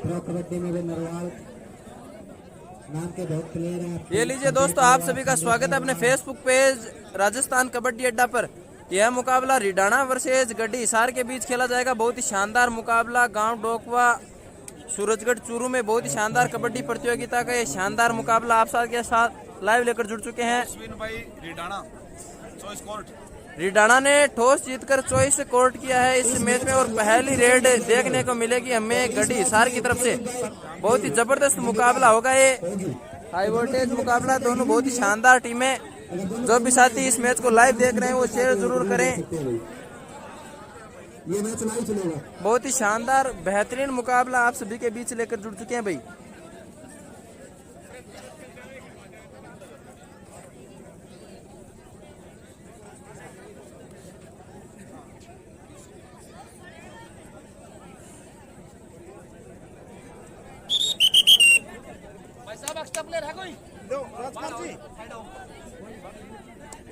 Pro kabaddi में भी नरवाल नाम के बहुत प्लेयर हैं। ये लीजिए दोस्तों, आप सभी का स्वागत है अपने फेसबुक पेज राजस्थान कबड्डी अड्डा पर। यह मुकाबला रिडाणा वर्सेज गड्डी हिसार के बीच खेला जाएगा। बहुत ही शानदार मुकाबला गांव डोकवा सूरजगढ़ चूरू में बहुत ही शानदार कबड्डी प्रतियोगिता का ये शानदार मुकाबला आप के साथ लाइव लेकर जुड़ चुके हैं। रिडाणा ने टॉस जीतकर चॉइस कोर्ट किया है इस मैच में और पहली रेड देखने को मिलेगी हमें गड्डी हिसार की तरफ से। बहुत ही जबरदस्त मुकाबला होगा ये, हाई वोल्टेज मुकाबला। दोनों बहुत ही शानदार टीमें। जो भी साथी इस मैच को लाइव देख रहे हैं वो शेयर जरूर करें। ये मैच नहीं चलेगा। बहुत ही शानदार बेहतरीन मुकाबला आप सभी के बीच लेकर जुड़ चुके हैं भाई। एक्स्ट्रा प्लेयर है कोई? दो राजकुमार जी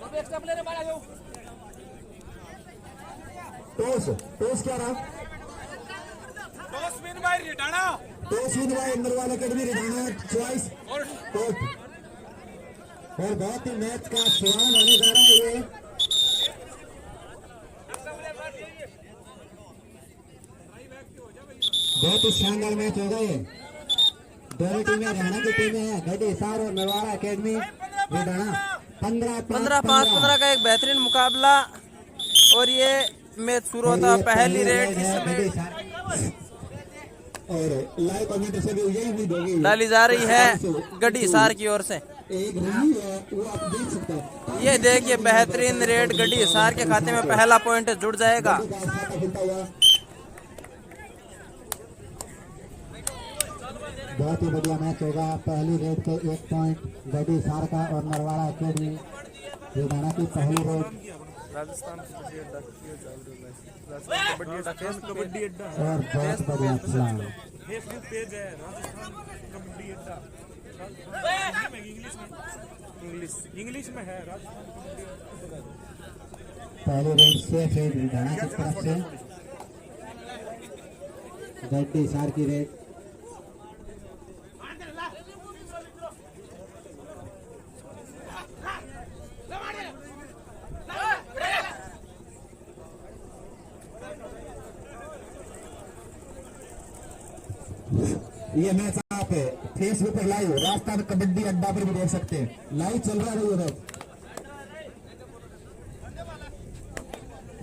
तो एक्स्ट्रा प्लेयर है, बाहर जाओ। टॉस क्या रहा? Toss win by Ridana. Toss win by Narwal academy Ridana choice court. और बहुत ही मैच का सवाल होने जा रहा है ये। बहुत ही शानदार मैच होगा ये। दोनों टीमें हरियाणा की टीमें हैं, गड्डी हिसार और नरवाल एकेडमी रिडाणा। 15-5-15 का एक बेहतरीन मुकाबला और ये मैच शुरू होता पहली रेड और लाइव कमेंट से भी यही उम्मीद होगी डाली जा रही है गड्डी हिसार की ओर से। एक रही है वो आप देख सकते हैं। ये देखिए बेहतरीन रेड गड्डी हिसार के खाते में पहला पॉइंट जुड़ जाएगा। बहुत ही बढ़िया मैच होगा। पहली रेड के 1 पॉइंट गड्डी हिसार का और नरवाड़ा एकेडमी रिडाणा की पहली रेड। राजस्थान कबड्डी अड्डा और बहुत बढ़िया प्लान। फेसबुक पेज है राजस्थान कबड्डी अड्डा। इंग्लिश में है राजस्थान कबड्डी अड्डा। पहली रेड से फिर रिडाणा की तरफ से गड्डी हिसार की रेड। ये मैच आप फेसबुक पर लाइव राजस्थान कबड्डी अड्डा पर भी देख सकते हैं। लाइव चल रहा है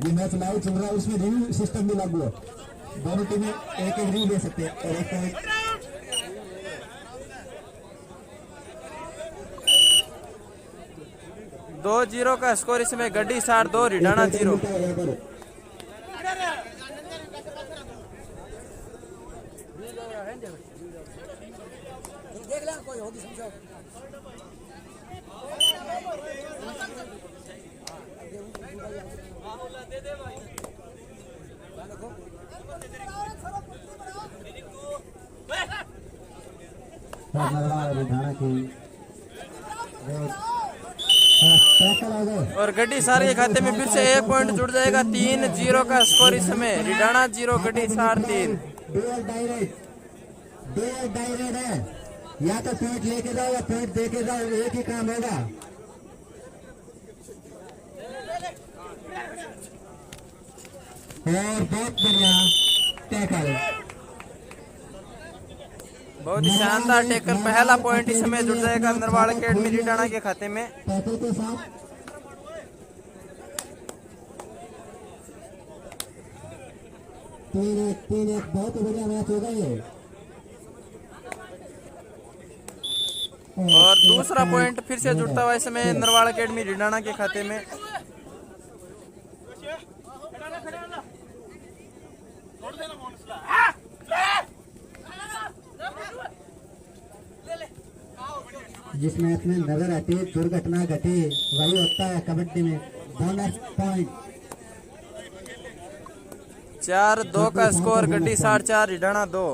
ये मैच लाइव चल रहा है। उसमें रिव्यू सिस्टम भी लागू है। दोनों टीमें एक रिव्यू दे सकते हैं और एक पॉइंट। दो 0 का स्कोर इसमें गड्डी हिसार 2 रिडाणा 0। देख लें कोई होगी समझो। रिडाणा की और गड्डी हिसार के खाते में फिर से 1 पॉइंट जुड़ जाएगा। 3-0 का स्कोर इसमें रिडाणा 0 गड्डी हिसार 3। डायरेक्ट है, या तो पॉइंट लेके जाओ या पॉइंट दे के जाओ, एक ही काम होगा। और बहुत बढ़िया टैकल, बहुत ही शानदार टैकल। पहला पॉइंट इस समय जुड़ जाएगा नरवाड़ एकेडमी रिडाणा के खाते में। टैकल के साथ 3-1 बहुत ही बढ़िया मैच होगा ये। और दूसरा पॉइंट फिर से जुड़ता हुआ इसमें नरवाड़ एकेडमी रिडाणा के खाते में। जिस मैच में नजर आती है दुर्घटना घटी वही होता है कबड्डी में। बोनस पॉइंट 4-2 का स्कोर गड्डी हिसार 4 रिडाणा 2।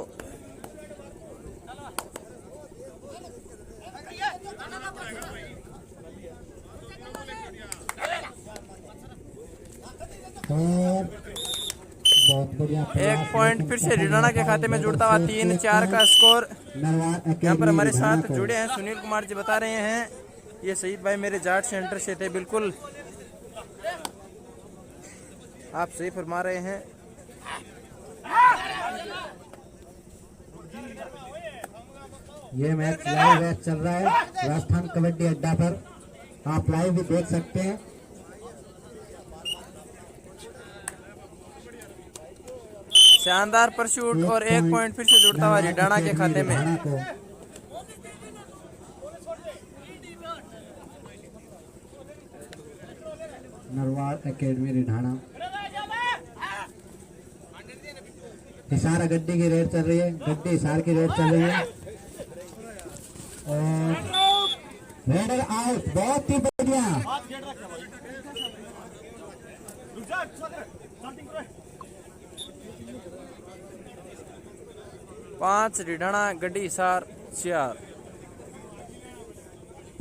और बहुत बढ़िया एक प्रयास, पॉइंट लेकिन फिर से सफल रिडाणा के नहीं खाते में था। जुड़ता हुआ शेष 3-4 एक का पॉइंट स्कोर। नरवार यहाँ पर एकेडमी हमारे रिडाणा साथ को। जुड़े हैं सुनील कुमार जी, बता रहे हैं ये शहीद भाई मेरे जाट सेंटर से थे। बिल्कुल आप सही फरमा रहे हैं। ये मैच लाइव मैच चल रहा है राजस्थान कबड्डी अड्डा पर, आप लाइव भी देख सकते हैं। शानदार परशूट और एक पॉइंट फिर से जुड़ता हुआ रिडाणा के खाते में। रिडाणा को। नरवार एकेडमी रिडाणा। हिसार गड्डी की रेड चल रही है, गड्डी हिसार की रेड चल रही है और रेडर आउट, बहुत ही बढ़िया। पांच रिडाणा, गड्डी हिसार 4।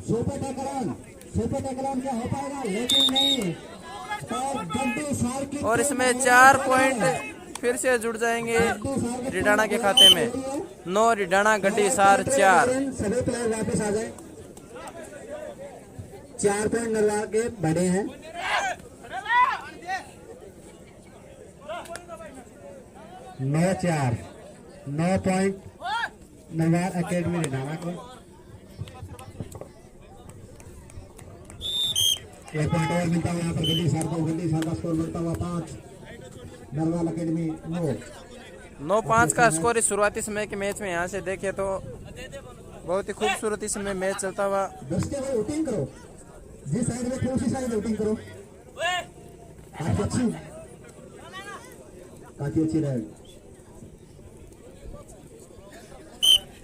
सुपर टैकल क्या हो पाएगा, लेकिन नहीं। और गड्डी हिसार की और इसमें 4 पॉइंट फिर से जुड़ जाएंगे रिडाणा के खाते में। 9 रिडाणा, गड्डी हिसार 4। सभी प्लेयर वापस आ जाए। 4 पॉइंट नरवार के बड़े हैं। नौ पॉइंट नरवार एकेडमी रिडाणा को। 1 पॉइंट और मिलता हुआ यहाँ पर गड्डी सार को। गड्डी सार का स्कोर मिलता हुआ 5, नरवाल एकेडमी 9। 9-5 का स्कोर इस शुरुआती समय के मैच में। यहाँ से देखें तो बहुत ही खूबसूरती से मैच चलता हुआ। दस्ते भाई वोटिंग करो, जिस साइड में थे उसी साइड वोटिंग करो। काफी अच्छी रेड।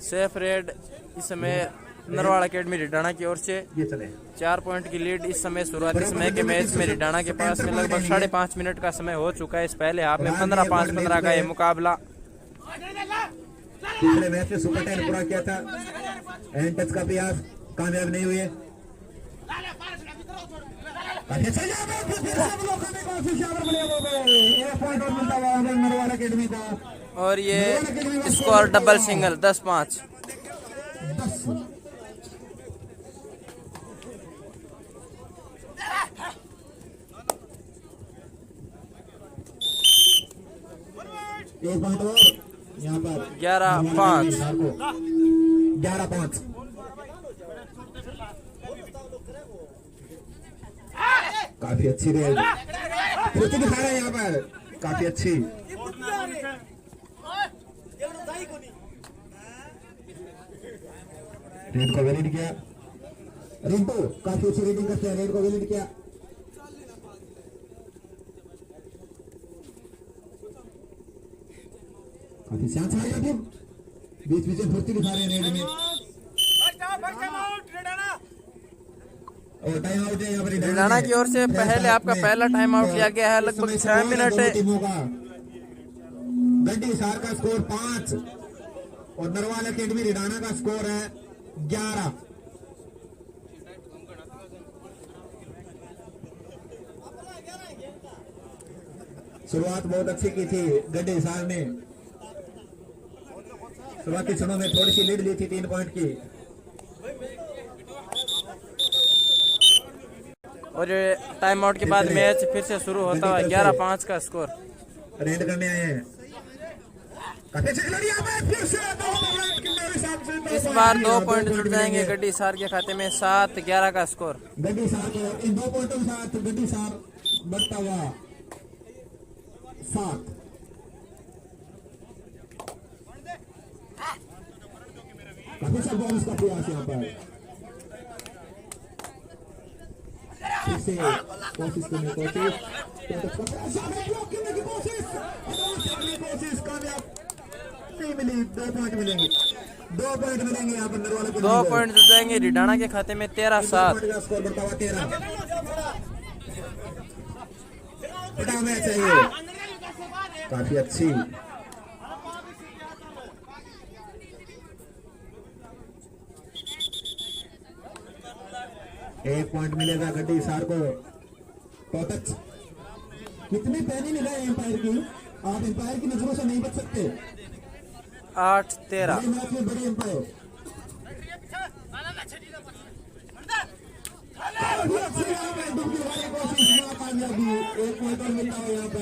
सेफ रेड इस समय नरवाल एकेडमी रिडाणा की ओर से। ये चले 4 पॉइंट की लीड इस समय शुरुआती समय के मैच में रिडाणा के पास में। लगभग 5.5 मिनट का समय हो चुका है। इस पहले हाफ में 15-5-15 का ये मुकाबला। पिछले मैच में सुपर 10 पूरा किया था, एंड टच का प्रयास कामयाब नहीं हुए। और ये स्कोर डबल सिंगल 10-5। एक पॉइंट और यहाँ पर 11-5। 11-5। काफी अच्छी रेड फुर्ती दिखा रहे हैं यहाँ पर, काफी अच्छी। रेड को वैलिड किया रिंटू, काफी अच्छी रेडिंग करते हैं। रेड को वैलिड किया। काफी शांत है टीम, बीच बीच में फुर्ती दिखा रहे हैं रेड में। और टाइम आउट है यहाँ पर रिडाणा की ओर से पहले आपका पहला टाइम आउट लिया गया है। लगभग 6 मिनट। गड्डी हिसार का स्कोर 5 और नरवाल एकेडमी रिडाणा का स्कोर है 11। शुरुआत बहुत अच्छी की थी गड्डी हिसार ने। शुरुआती क्षणों में थोड़ी सी लीड ली थी 3 पॉइंट की। और टाइम आउट के बाद मैच फिर से शुरू होता है। 11-5 का स्कोर। रेड करने आए हैं। इस बार 2 पॉइंट जुड़ जाएंगे गड्डी हिसार के खाते में। 7-11 का स्कोर। गड्डी हिसार के इन 2 पॉइंटों के साथ गड्डी हिसार बढ़ता हुआ 7। काफी सब बॉल इसका प्रयास यहाँ पर फिर से कोशिश करने की कोशिश कामयाब नहीं मिली। 2 पॉइंट मिलेंगे, 2 पॉइंट मिलेंगे यहाँ पर नरवाल को। 2 पॉइंट जुड़ जाएंगे रिडाणा के खाते में। 13-7 स्कोर बढ़ता हुआ 13। बड़ा मैच है ये, काफी अच्छी। एक पॉइंट मिलेगा गड्डी हिसार को। टच कितनी पैनी मिला है एम्पायर की, आप एम्पायर की नजरों से नहीं बच सकते। 8-13। बड़े मैच में बड़े एम्पायर। एक पॉइंट और मिलता है यहाँ पर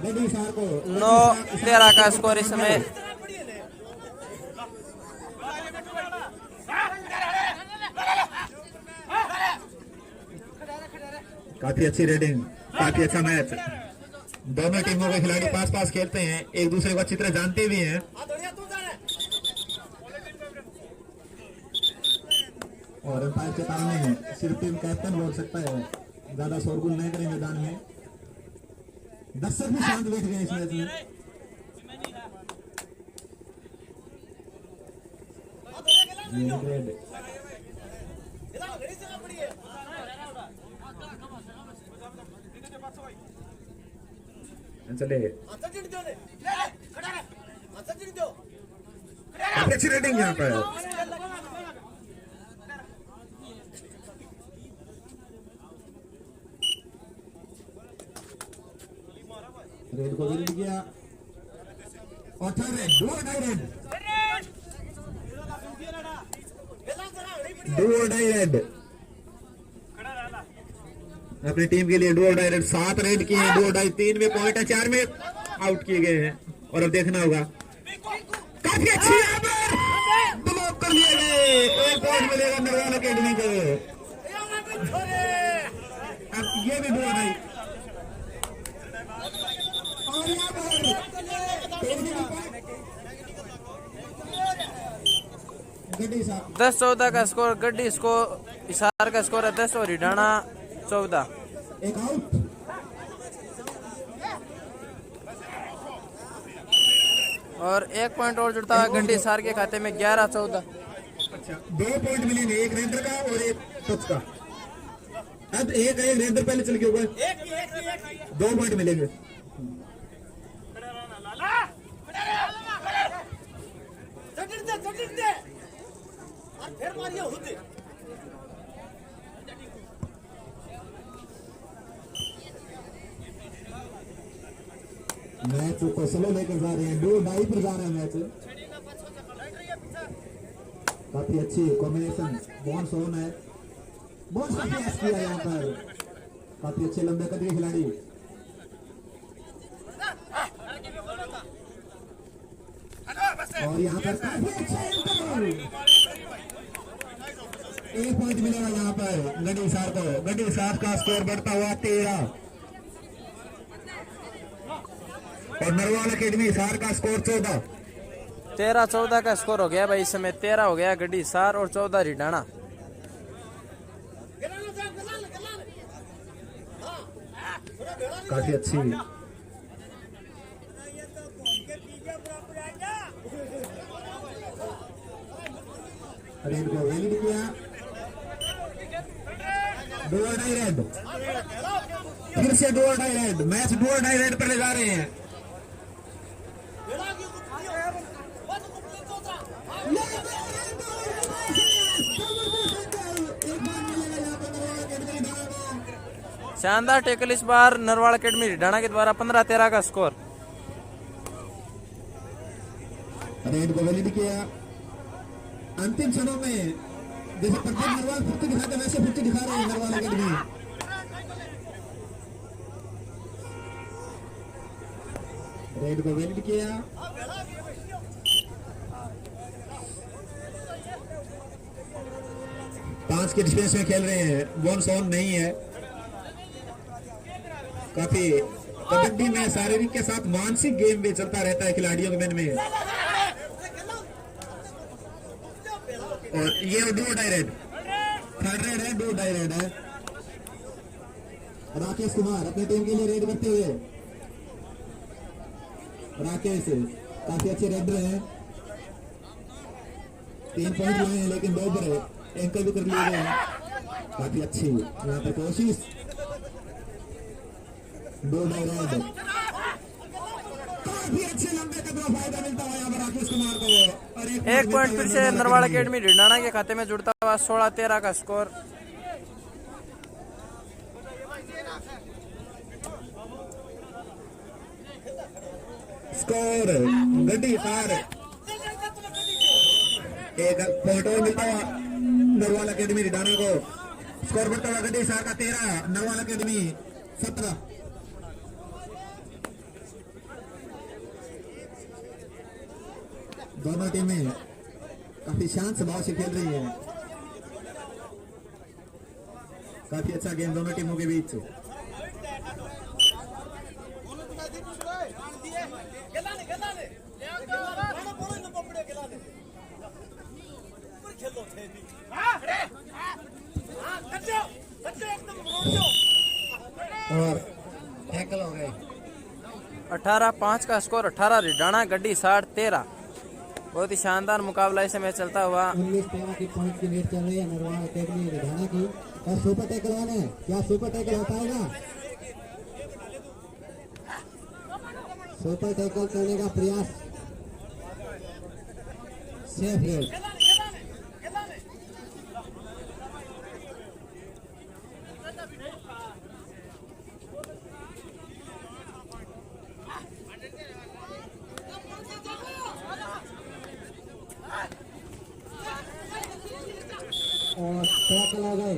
गड्डी सार को। 9-13 का स्कोर इस समय। काफी अच्छी रेडिंग, काफी अच्छा मैच। दोनों टीमों के खिलाड़ी पास पास खेलते हैं, एक दूसरे को अच्छी तरह जानते भी हैं। और अंपायर चेतावनी है, सिर्फ टीम कैप्टन बोल सकता है, ज्यादा शोरगुल नहीं करें मैदान में। दर्शक भी शांत बैठ गए इस मैच में। चले काफी अच्छी रेटिंग यहाँ पर। रेड को विन किया और थर्ड रेड, डू और डाई रेड, डू और डाई रेड अपनी टीम के लिए। डू और डाई रेड 7 रेड किए हैं, 2 और डाई 3 में पॉइंट है, 4 में आउट किए गए हैं। और अब देखना होगा, काफी अच्छी यहाँ पर ब्लॉक कर लिए गए। 1 पॉइंट मिलेगा नरवाल अकेडमी को। अब ये भी 2 और डाई और यहाँ पर 10-14 का स्कोर। गड्डी हिसार का स्कोर है 10 और रिडाना 14। एक आउट। और 1 पॉइंट और जुड़ता है गड्डी हिसार के खाते में 11-14। अच्छा, 2 पॉइंट मिलेंगे, एक रेडर का और एक टच का। अब एक रेडर पहले चल के ऊपर 2 पॉइंट मिलेंगे। मैच को स्लो लेकर जा रहे हैं, 2 डाई पर जा रहे हैं मैच। काफी अच्छी कॉम्बिनेशन, बॉन्स ऑन है, बॉन्स काफी अच्छी किया यहाँ पर। काफी अच्छे लंबे कद के खिलाड़ी। और यहाँ पर काफी अच्छा 1 पॉइंट मिलेगा यहाँ पर गड्डी हिसार को। गड्डी हिसार का स्कोर बढ़ता हुआ 13 और नरवाल अकेडमी हिसार का स्कोर 14। 13-14 का स्कोर हो गया भाई इस समय। 13 हो गया गड्डी हिसार और 14 रिडाना। काफी अच्छी रेड को वैलिड किया। 2 और डाई रेड, फिर से 2 और डाई रेड। मैच 2 और डाई रेड पर ले जा रहे हैं। शानदार टैकल इस बार नरवाल अकेडमी रिडाना के द्वारा। 15-13 का स्कोर। रेड को वैलिड किया। अंतिम क्षणों में जैसे प्रत्येक नरवाल फुर्ती दिखाते वैसे फुर्ती दिखा रहे हैं नरवाल अकेडमी। रेड को वैलिड किया। पांच के डिफेंस में खेल रहे हैं, वन सोन नहीं है। काफी कबड्डी में शारीरिक के साथ मानसिक गेम भी चलता रहता है खिलाड़ियों के मन में। और ये 2 डाई रेड, थर्ड रेड है, 2 डाई रेड है। राकेश कुमार अपनी टीम के लिए रेड करते हुए। राकेश काफी अच्छे रेडर हैं, 3 पॉइंट लाए हैं लेकिन 2 पर एंकल भी कर लिए गए हैं। काफी अच्छी यहाँ पर कोशिश। 2 डाई रेड, काफी अच्छे लंबे कद का फायदा मिलता है यहाँ पर राकेश कुमार को। और 1 पॉइंट फिर से नरवाल अकेडमी रिडाना के खाते में जुड़ता हुआ। 16-13 का स्कोर। स्कोर गड्डी सार एक पॉइंट और मिलता हुआ नरवाल अकेडमी रिडाना को। स्कोर बढ़ता हुआ गड्डी सार का 13, नरवाल अकेडमी 17। दोनों टीमें काफी शांत स्वभाव से खेल रही है। काफी अच्छा गेम दोनों टीमों के बीच। और टैकल हो गए। 18-5 का स्कोर। 18 रिडाना गड्डी 60 13। बहुत ही शानदार मुकाबला इस समय चलता हुआ। 19-13 की पॉइंट की लीड चल रही है नरवाल अकेडमी रिडाना की। और सुपर टैकल वाले क्या सुपर टैकल हो पाएगा? सुपर टैकल करने का प्रयास सेफ है। और टैकल हो गए।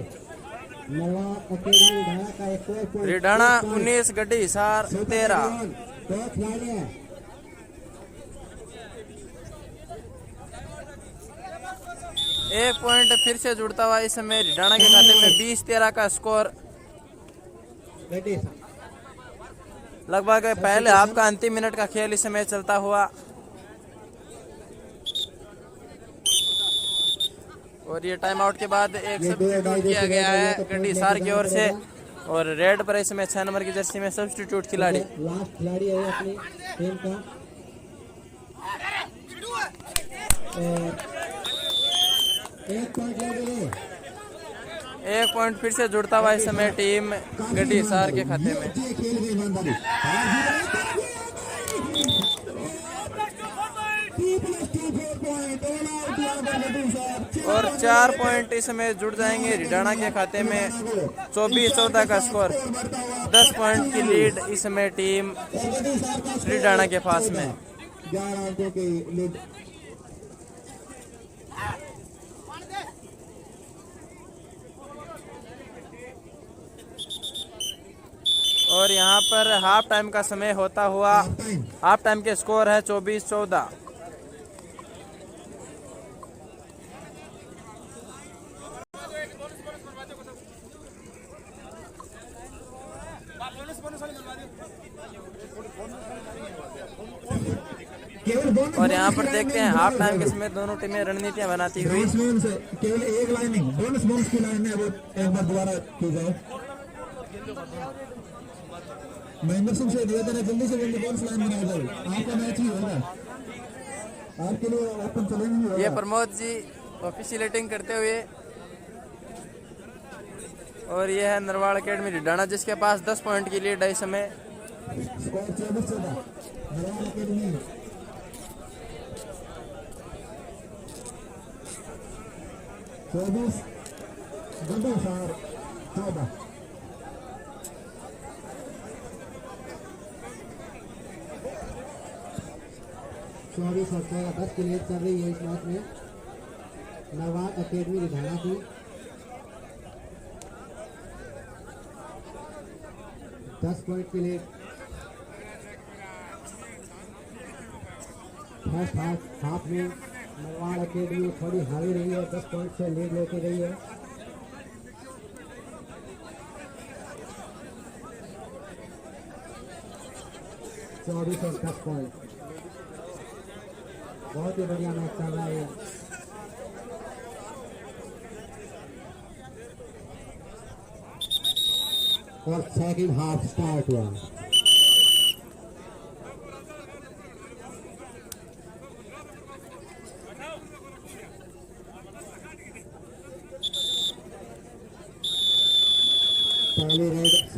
नरवाल अकेडमी रिडाना का एक और पॉइंट। रिडाना 19 गड्डी हिसार 13। दो खिलाड़ी हैं। एक पॉइंट फिर से जुड़ता हुआ इस समय रिडाना के खाते में। 20-13 का स्कोर। गड्डी लगभग पहले हाफ का अंतिम मिनट का खेल इस समय चलता हुआ। और ये टाइम आउट के बाद एक सब्स्टिट्यूट किया गया है गड्डी सार की ओर से। और रेड पर इस समय 6 नंबर की जर्सी में सब्स्टिट्यूट खिलाड़ी। लास्ट खिलाड़ी है अपनी टीम का। एक पॉइंट ले गए। एक पॉइंट फिर से जुड़ता हुआ इस समय टीम गड्डी सार के खाते में। खेल गई ईमानदारी। और 4 पॉइंट इस समय जुड़ जाएंगे रिडाना के खाते में। 24-14 का स्कोर। 10 पॉइंट की लीड इस समय टीम रिडाना के पास में। 11 अंकों की लीड। और यहाँ पर हाफ टाइम का समय होता हुआ हाफ टाइम के स्कोर है 24-14। और यहाँ पर देखते हैं हाफ टाइम के समय दोनों टीमें रणनीतियां बनाती हुई। केवल एक लाइनिंग बोनस की लाइन है वो एक बार दोबारा की जाए। महेंद्र सिंह से निवेदन है जल्दी से जल्दी बोनस लाइन बनाई जाए। आपका मैच ही होगा, आपके लिए ओपन चलेंगे। ये प्रमोद जी ऑफिशिएटिंग करते हुए। और ये है नरवाल अकेडमी रिडाना जिसके पास 10 पॉइंट की लीड है इस समय। Score 24-14 Narwal academy. 24 गड्डी सार 14। चौबीस और 10 की लीड चल रही है इस मैच में नरवाल अकेडमी रिडाना की। 10 पॉइंट की लीड। फर्स्ट हाफ में नरवाल अकेडमी थोड़ी हावी रही है। 10 पॉइंट से लीड लेके गई है। चौबीस और 10 पॉइंट। बहुत ही बढ़िया मैच चल रहा है। और सेकंड हाफ स्टार्ट हुआ।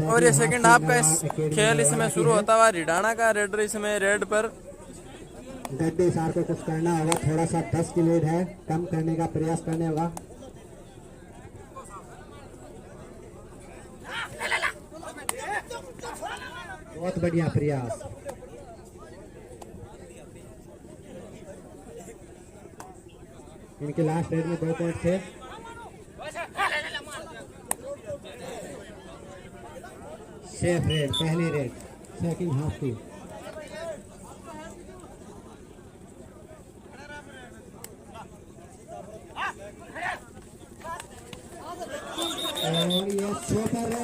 और ये सेकंड हाफ का खेल इस समय शुरू होता हुआ। रिडाना का रेडर इस समय रेड पर। गड्डी सार को कुछ करना होगा। थोड़ा सा 10 की लीड है, कम करने का प्रयास करने होगा। बहुत बढ़िया प्रयास। इनके लास्ट रेड में 2 पॉइंट थे। सेफ रेड, पहली रेड सेकंड हाफ की।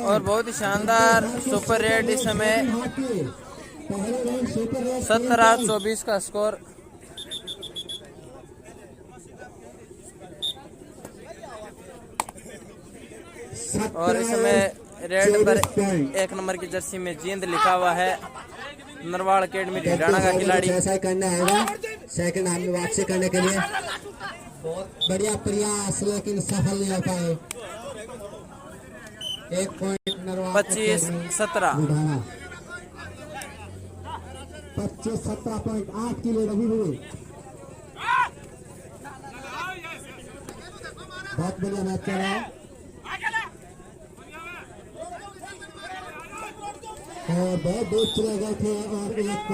और बहुत ही शानदार सुपर रेड इस समय 17-24 का स्कोर। और इस समय रेड पर 1 नंबर की जर्सी में जींद लिखा हुआ है, नरवाड़ अकेडमी रिडाणा का खिलाड़ी। ऐसा करना होगा सेकंड हाफ में वापसी करने के लिए। बहुत बढ़िया प्रयास लेकिन सफल नहीं हो पाए। 1 पॉइंट नरवाड़ 25-17 रिडाणा। 25-17 पॉइंट 8 की लीड अभी हुई। बहुत बढ़िया मैच चल रहा है और बहुत दूर चले गए थे।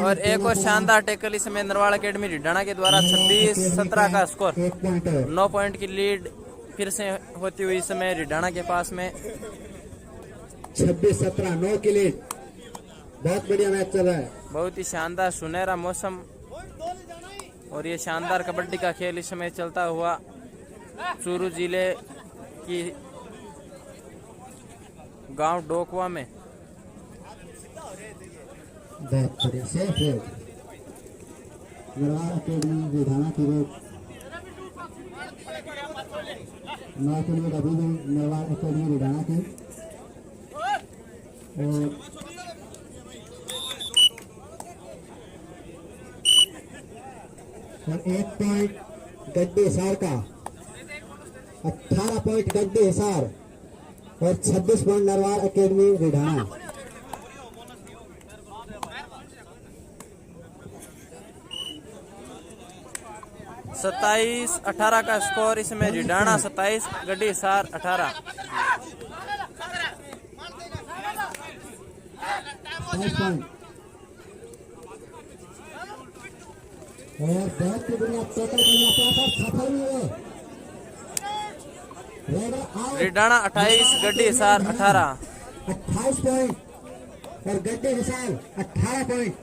और एक और शानदार टैकल इस समय नरवाड़ अकेडमी रिडाणा के द्वारा 26-17 का स्कोर। 9 पॉइंट की लीड फिर से होती हुई इस समय रिडाणा के पास में। 26-17 9 की लीड। बहुत बढ़िया मैच चल रहा है। बहुत ही शानदार सुनहरा मौसम और ये शानदार कबड्डी का खेल इस समय चलता हुआ चूरू जिले की गांव डोकवा में। बहुत बढ़िया सेफ रेड नरवाड़ अकेडमी रिडाणा की रेड। 9 की लीड अभी भी नरवाड़ अकेडमी रिडाणा की। और 1 पॉइंट गड्डी हिसार का। 18 पॉइंट गड्डी हिसार और 26 पॉइंट नरवाड़ अकेडमी रिडाणा। सत्ताईस 18 का स्कोर इसमें रिडाणा 27, गड्डी हिसार 18। 5 पॉइंट और बहुत ही बढ़िया टैकल करना पड़ा सफल हुए। रिडाणा 28, गड्डी हिसार 18। 28 पॉइंट और गड्डी हिसार 18 पॉइंट।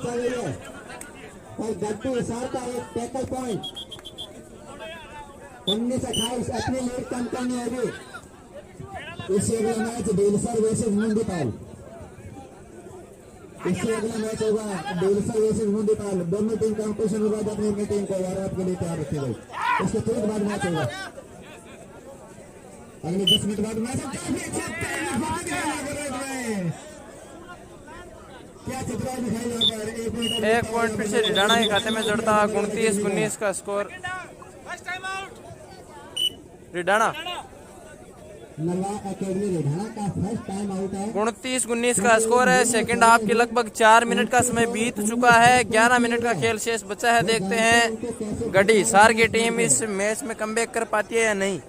चल रही है और गड्डी हिसार का एक टैकल पॉइंट। 19-28 अपनी लीड कम करनी होगी। इससे अगला मैच बेलसर वर्सेस मुंडीपाल। इससे अगला मैच होगा बेलसर वर्सेस मुंडीपाल। दोनों टीम कंपटीशन होगा अपनी अपनी टीम को वार के लिए तैयार रखी गई। इसके तुरंत बाद मैच होगा। अगले 10 मिनट बाद मैच। एक पॉइंट फिर से रिडाणा के खाते में जुड़ता है। 29-19 का स्कोर रिडाणा। नरवाड़ अकेडमी रिडाणा का फर्स्ट टाइम आउट है। 29-19 का स्कोर है। सेकंड हाफ के लगभग 4 मिनट का समय बीत चुका है। 11 मिनट का खेल शेष बचा है। देखते हैं गड्डी हिसार की टीम इस मैच में कमबैक कर पाती है या नहीं।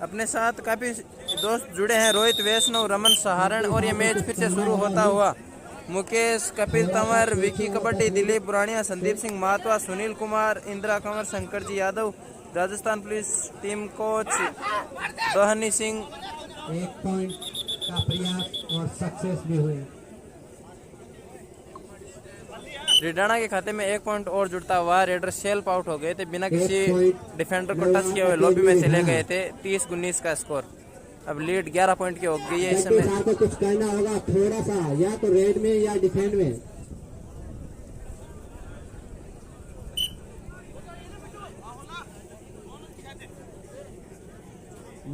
अपने साथ काफी दोस्त जुड़े हैं, रोहित वैष्णव, रमन सहारण। और ये मैच फिर से शुरू होता हुआ Mukesh, Kapil Tanwar, Vicky Kabaddi, Dilip Burania, Sandeep Singh Mahatwa, Sunil Kumar, Indira Kanwar, Shankar ji Yadav, Rajasthan police team coach Dohni Singh. 1 point का प्रयास और सक्सेस भी हुए। रिडाणा के खाते में 1 पॉइंट और जुड़ता हुआ। रेडर सेल्फ आउट हो गए थे, बिना किसी डिफेंडर को टच किए हुए लॉबी में चले गए थे। 30-19 का स्कोर। अब लीड 11 पॉइंट की हो गई है इस समय। को कुछ करना होगा थोड़ा सा, या तो रेड में या डिफेंड में।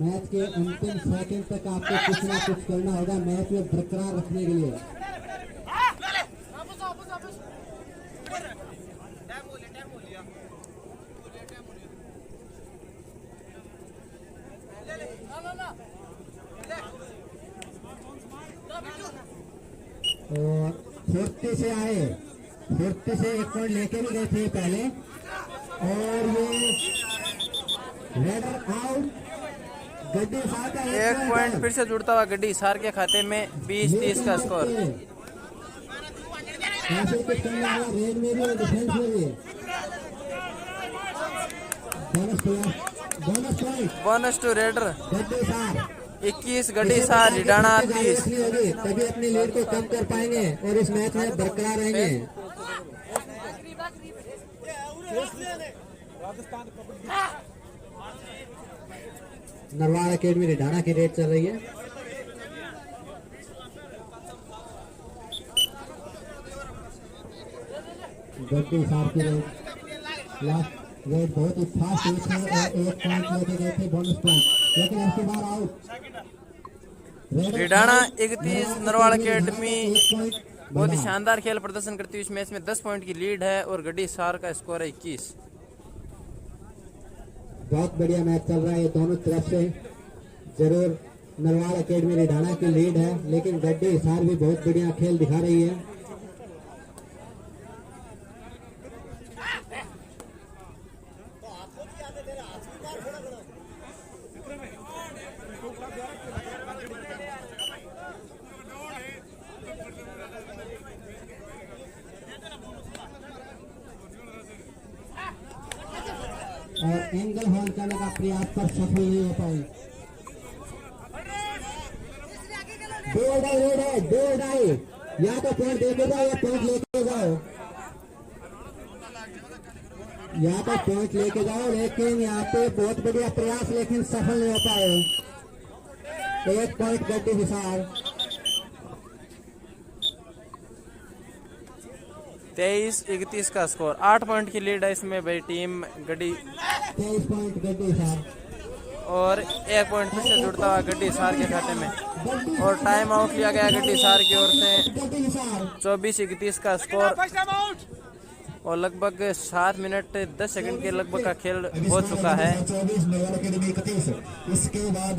मैच के अंतिम सेकंड तक आपको कुछ ना कुछ करना होगा मैच में बरकरार रखने के लिए। फुर्ती से आए, फुर्ती से एक पॉइंट लेके भी गए थे पहले। और ये रेडर आउट, गड्डी हिसार का एक पॉइंट फिर से जुड़ता हुआ गड्डी हिसार के खाते में 20-30 का स्कोर। ऐसे कुछ करने वाला रेड में भी और डिफेंस में भी। बोनस टू रेडर गड्डी हिसार 21, गड्डी हिसार रिडाणा 30। तभी अपनी लीड को कम कर पाएंगे और इस मैच में बरकरार रहेंगे। नरवाल अकेडमी रिडाणा की रेड चल रही है। गड्डी हिसार की रेड, लास्ट रेड बहुत ही फास्ट रेड है और एक पॉइंट लेके गए थे बोनस पॉइंट, लेकिन उसके बाद आउट। रिडाणा 31, नरवाल अकेडमी बहुत ही शानदार खेल प्रदर्शन करती हुई इस मैच में 10 पॉइंट की लीड है और गड्डी हिसार का स्कोर है 21। बहुत बढ़िया मैच चल रहा है दोनों तरफ से। जरूर नरवाल अकेडमी रिडाणा की लीड है, लेकिन गड्डी हिसार भी बहुत बढ़िया खेल दिखा रही है। और एंगल होल्ड करने का प्रयास पर सफल नहीं हो पाए। दो ढाई रेड है, दो ढाई, या तो पॉइंट देके जाओ या पॉइंट लेके जाओ, या तो पॉइंट लेके जाओ, लेकिन यहाँ पे बहुत बढ़िया प्रयास लेकिन सफल नहीं हो पाए। एक पॉइंट गड्डी हिसार। 23-31 का स्कोर, 8 पॉइंट की लीड है इसमें भाई टीम गड्डी। 23 पॉइंट गड्डी हिसार और 1 पॉइंट फिर से जुड़ता हुआ गड्डी हिसार के खाते में। और टाइम आउट लिया गया गड्डी हिसार की ओर से। 24-31 का स्कोर और लगभग 7 मिनट 10 सेकंड के लगभग का खेल हो चुका है। 24 नरवाल अकेडमी 31। इसके बाद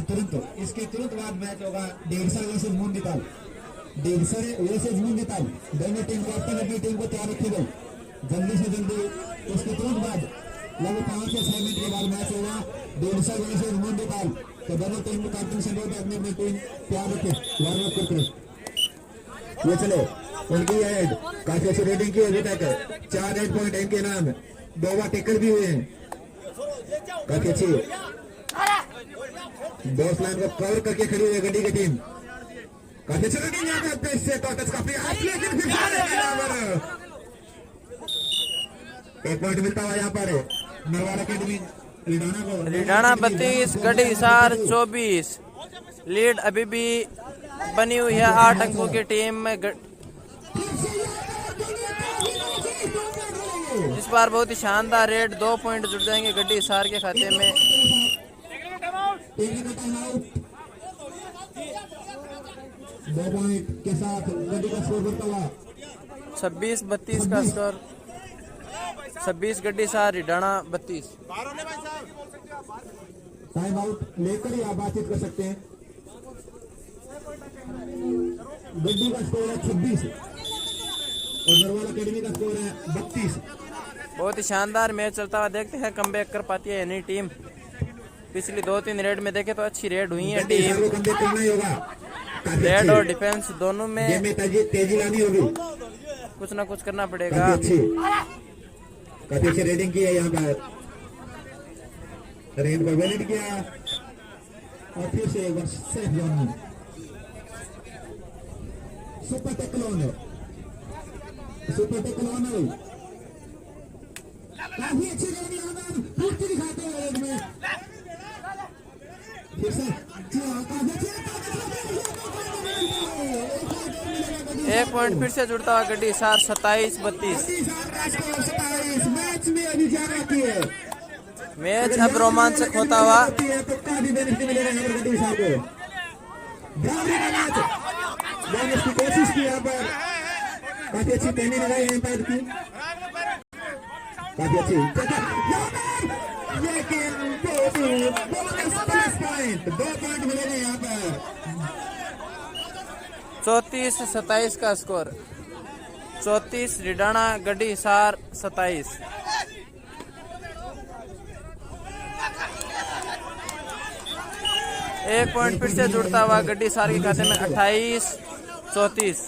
इसके तुरंत बाद मैच होगा डेढ़सा वर्सेस मुंडिताल। डेढ़सा वर्सेस मुंडिताल, दोनों टीम को अपनी अपनी टीम को तैयार रखी गई। जल्दी से जल्दी इसके तुरंत बाद लगभग 5 से 6 मिनट के बाद मैच होगा डेढ़सा वर्सेस मुंडिताल। तो दोनों टीम को कैप्टन से अपनी अपनी टीम तैयार रखे, वार्म अप करके। ये चलो उनकी हेड काफी अच्छी रेटिंग की अभी तक 4 रेड पॉइंट इनके नाम, 2 बार टेकल भी हुए हैं, काफी अच्छी बॉस लाइन को कवर करके खड़ी हुई है गड्डी की टीम। काफी अच्छी रेटिंग यहाँ पे इससे तो काफी लेकिन फिर एक पॉइंट मिलता हुआ यहाँ पर नरवाल अकेडमी रिडाणा को। रिडाणा 32, गड्डी हिसार 24। लीड अभी भी बनी हुई है 8 अंकों की टीम में। इस बार बहुत ही शानदार रेड, 2 पॉइंट जुड़ जाएंगे गड्डी हिसार के खाते में। 2 पॉइंट के साथ गड्डी का स्कोर बढ़ता हुआ 26-32 का स्कोर। 26 गड्डी हिसार, रिडाणा 32। टाइम आउट लेकर ही आप बातचीत कर सकते हैं। गड्डी का स्कोर है 26 और नरवाल अकेडमी का स्कोर है 32। बहुत ही शानदार मैच चलता हुआ, देखते हैं कमबैक कर पाती है यानी टीम। पिछली 2-3 रेड में देखे तो अच्छी रेड हुई है टीम। रेड और डिफेंस दोनों में तेजी लानी होगी, कुछ ना कुछ करना पड़ेगा। काफी अच्छी रेडिंग की है यहाँ पर, रेड पर वैलिड किया और फिर से एक बार सेफ जोन में सुपर टेक्लोन है, सुपर टेक्लोन है। काफी अच्छी रेडिंग यहाँ पर पूर्ति दिखाते हैं रेड में। फिर से एक पॉइंट फिर से जुड़ता हुआ गड्डी हिसार 27-32। मैच में अभी जाना की है, मैच अब रोमांचक होता हुआ। की कोशिश की यहाँ पर, काफी अच्छी ट्रेनिंग लगाई है पैड की, काफी अच्छी। लेकिन 2 पॉइंट मिलेंगे यहाँ पर। 34-27 का स्कोर। 34 रिडाणा गड्डी हिसार 27। एक पॉइंट फिर से जुड़ता हुआ गड्डी हिसार के खाते में 28-34।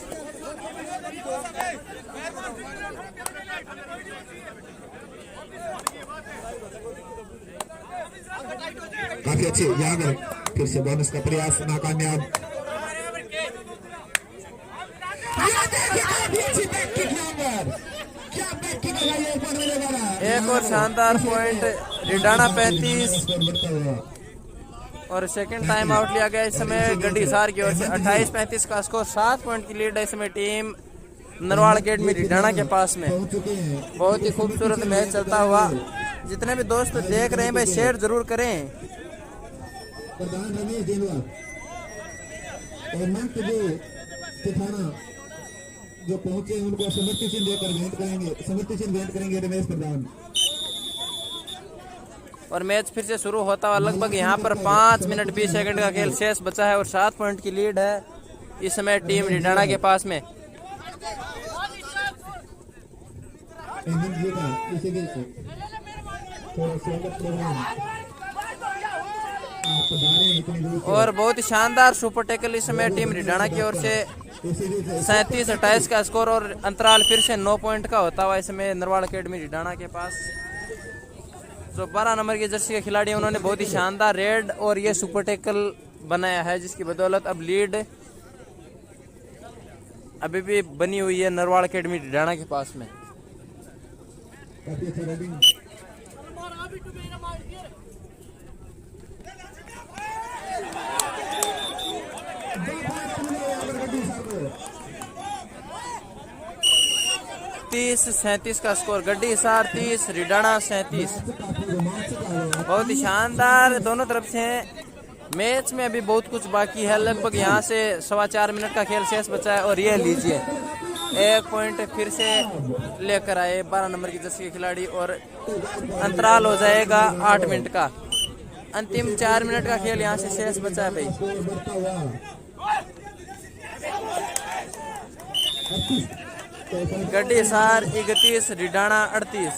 काफी अच्छे यहाँ में फिर से बोनस का प्रयास नाकामयाब। एक और शानदार पॉइंट रिडाणा 35 और सेकंड टाइम आउट लिया गया इस समय गड्डी हिसार की ओर से 28-35 का स्कोर। 7 पॉइंट की लीड है इसमें टीम नरवाड़ अकेडमी रिडाणा के पास में। बहुत ही खूबसूरत मैच चलता हुआ। जितने भी दोस्त देख रहे हैं भाई शेयर जरूर करें। प्रधान रमेश देनवा और मंच जो पहुंचे उनको समृद्धि चिन्ह देकर भेंट करेंगे, समृद्धि चिन्ह भेंट करेंगे रमेश प्रधान। और मैच फिर से शुरू होता हुआ। लगभग यहाँ पर 5 मिनट 20 सेकंड का खेल शेष बचा है और 7 पॉइंट की लीड है इस समय टीम रिडाणा के पास में। और बहुत ही शानदार सुपर टैकल इस समय टीम रिडाणा की ओर से 37-28 का स्कोर और अंतराल फिर से 9 पॉइंट का होता हुआ इस समय नरवाड़ अकेडमी रिडाणा के पास। जो 12 नंबर की जर्सी के खिलाड़ी उन्होंने बहुत ही शानदार रेड और ये सुपर टैकल बनाया है जिसकी बदौलत अब लीड अभी भी बनी हुई है नरवाड़ अकेडमी रिडाणा के पास में। तीस 37 का स्कोर। गड्डी हिसार 30 रिडाणा 37। बहुत ही शानदार दोनों तरफ से। मैच में अभी बहुत कुछ बाकी है। लगभग यहाँ से 4.25 मिनट का खेल शेष बचा है और ये लीजिए एक पॉइंट फिर से लेकर आए 12 नंबर की जर्सी के खिलाड़ी और अंतराल हो जाएगा 8 मिनट का। अंतिम 4 मिनट का खेल यहाँ से शेष बचा है भाई। गड्डी हिसार 31 रिडाणा 38।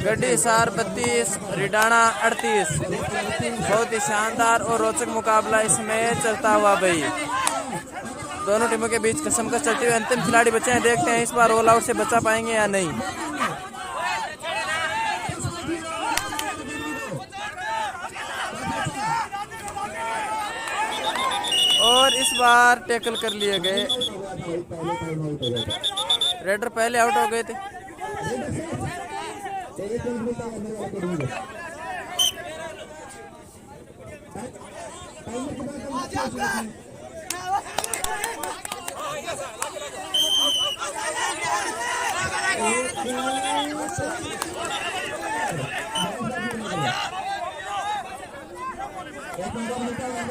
गड्डी हिसार 32 रिडाणा 38। बहुत ही शानदार और रोचक मुकाबला इसमें चलता हुआ भाई। दोनों टीमों के बीच कसमकस चलती हुई। अंतिम खिलाड़ी बचे हैं, देखते हैं इस बार ऑल आउट से बचा पाएंगे या नहीं। और इस बार टैकल कर लिए गए। रेडर पहले आउट हो गए थे।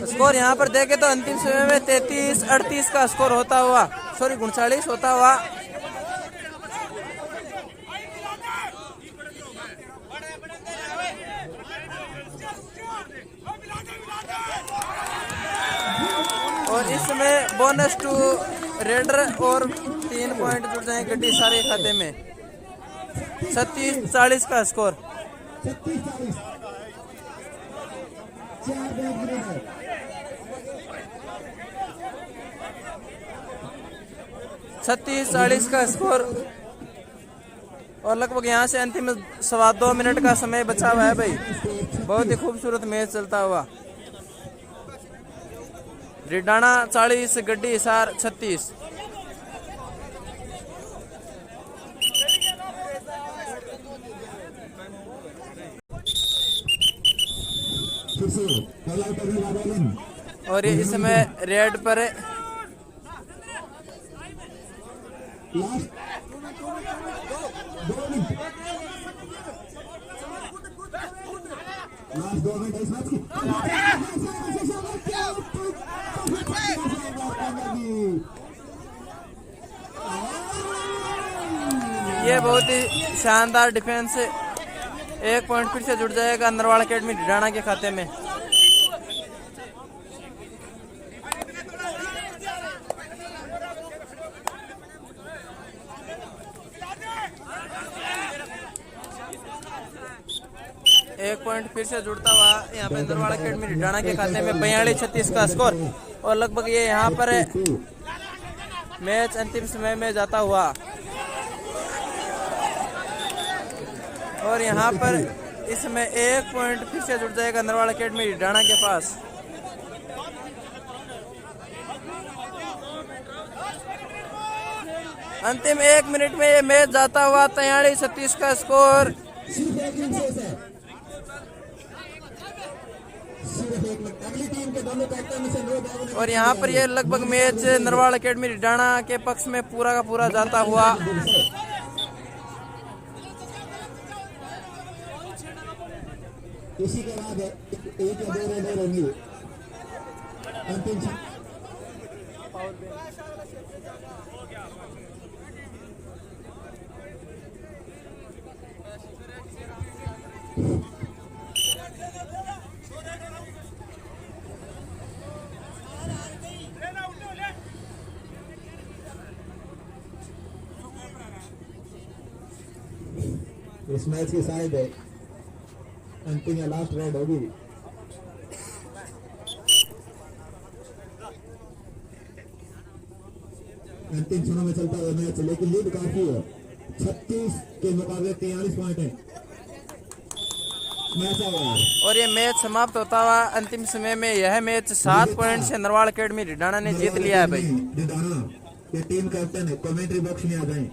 स्कोर यहाँ पर देखे तो अंतिम समय में 33-38 का स्कोर होता हुआ, 39 होता हुआ। और इस समय बोनस टू रेडर और 3 पॉइंट जुड़ जाए गड्डी सारे खाते में। 36-40 का स्कोर। 36-40 का स्कोर। और लगभग यहाँ से अंतिम 2.25 मिनट का समय बचा हुआ है भाई। बहुत ही खूबसूरत मैच चलता हुआ। रिडाणा 40 गड्डी हिसार 36। और ये इस समय रेड पर है। 2 मिनट, लास्ट 2 मिनट है इस मैच की। ये बहुत ही शानदार डिफेंस, 1 पॉइंट फिर से जुड़ जाएगा नरवाल अकेडमी ढिडाना के खाते में। एक पॉइंट फिर से जुड़ता हुआ यहाँ पे नरवाल अकेडमी ढिडाना के खाते में 42-36 का स्कोर। और लगभग ये यहाँ पर मैच अंतिम समय में जाता हुआ, और यहाँ पर इसमें 1 पॉइंट फिर से जुड़ जाएगा नरवाल अकेडमी ढिडाना के पास। अंतिम 1 मिनट में ये मैच जाता हुआ 43-36 का स्कोर। और यहाँ पर ये लगभग मैच नरवाल अकेडमी ढिडाना के पक्ष में पूरा का पूरा जाता हुआ। इसी के बाद 1 या 2 रेड होंगी अंतिम। इस मैच की शायद अंतिम या लास्ट रेड होगी। अंतिम क्षणों में चलता हुआ मैच, लेकिन लीड काफी है, 36 के मुकाबले 43 पॉइंट है। और ये मैच समाप्त होता हुआ अंतिम समय में यह मैच 7 पॉइंट से नरवाल अकेडमी ढिडाना ने जीत लिया है भाई। ढिडाना ये टीम कैप्टन है, कमेंट्री बॉक्स में आ जाए।